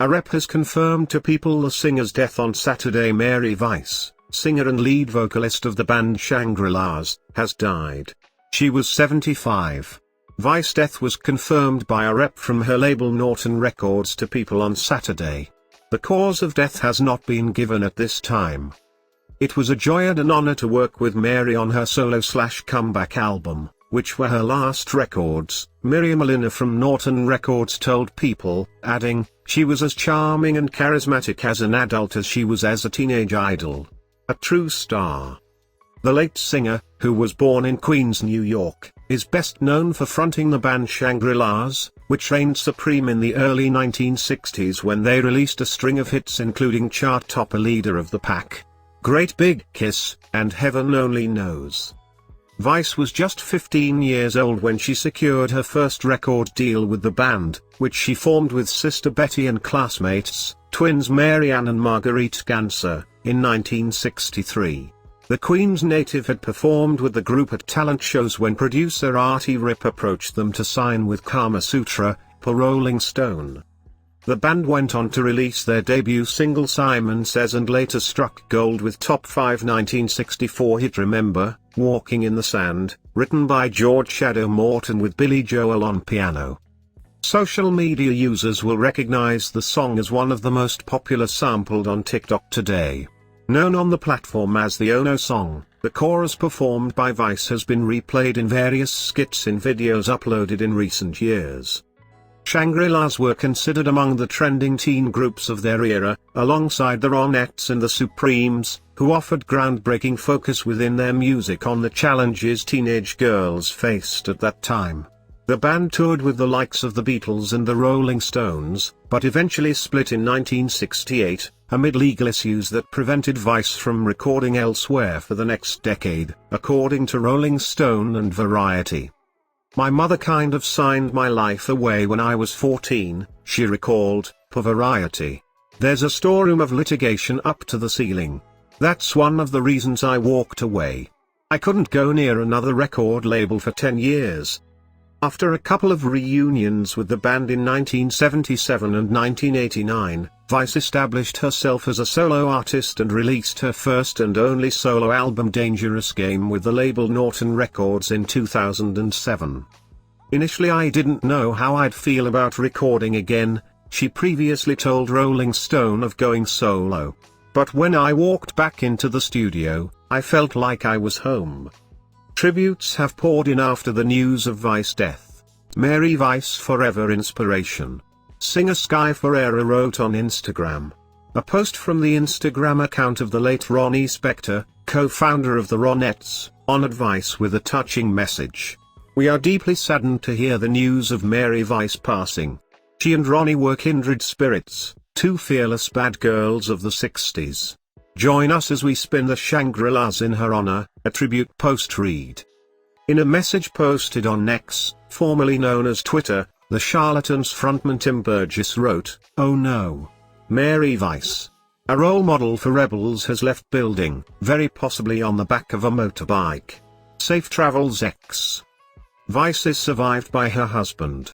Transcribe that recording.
A rep has confirmed to People the singer's death on Saturday. Mary Weiss, singer and lead vocalist of the band Shangri-Las, has died. She was 75. Weiss' death was confirmed by a rep from her label Norton Records to People on Saturday. The cause of death has not been given at this time. It was a joy and an honor to work with Mary on her solo/comeback album, which were her last records, Miriam Alina from Norton Records told People, adding, "She was as charming and charismatic as an adult as she was as a teenage idol. A true star." The late singer, who was born in Queens, New York, is best known for fronting the band Shangri-Las, which reigned supreme in the early 1960s when they released a string of hits including chart-topper Leader of the Pack, Great Big Kiss, and Heaven Only Knows. Weiss was just 15 years old when she secured her first record deal with the band, which she formed with sister Betty and classmates, twins Marianne and Marguerite Ganser, in 1963. The Queens native had performed with the group at talent shows when producer Artie Rip approached them to sign with Kama Sutra, per Rolling Stone. The band went on to release their debut single Simon Says and later struck gold with top 5 1964 hit Remember, Walking in the Sand, written by George Shadow Morton with Billy Joel on piano. Social media users will recognize the song as one of the most popular sampled on TikTok today. Known on the platform as the Ono song, the chorus performed by Weiss has been replayed in various skits in videos uploaded in recent years. Shangri-Las were considered among the trending teen groups of their era, alongside the Ronettes and the Supremes, who offered groundbreaking focus within their music on the challenges teenage girls faced at that time. The band toured with the likes of the Beatles and the Rolling Stones, but eventually split in 1968, amid legal issues that prevented Weiss from recording elsewhere for the next decade, according to Rolling Stone and Variety. "My mother kind of signed my life away when I was 14, she recalled, per Variety. "There's a storeroom of litigation up to the ceiling. That's one of the reasons I walked away. I couldn't go near another record label for 10 years. After a couple of reunions with the band in 1977 and 1989, Weiss established herself as a solo artist and released her first and only solo album Dangerous Game with the label Norton Records in 2007. "Initially I didn't know how I'd feel about recording again," she previously told Rolling Stone of going solo. "But when I walked back into the studio, I felt like I was home." Tributes have poured in after the news of Weiss' death. Mary Weiss forever inspiration. Singer Sky Ferreira wrote on Instagram. A post from the Instagram account of the late Ronnie Spector, co-founder of the Ronettes, honored Weiss with a touching message. "We are deeply saddened to hear the news of Mary Weiss passing. She and Ronnie were kindred spirits, two fearless bad girls of the 60s. Join us as we spin the Shangri-Las in her honor," a tribute post read. In a message posted on X, formerly known as Twitter, the Charlatans frontman Tim Burgess wrote, "Oh no. Mary Weiss, a role model for rebels, has left building, very possibly on the back of a motorbike. Safe travels X." Weiss is survived by her husband,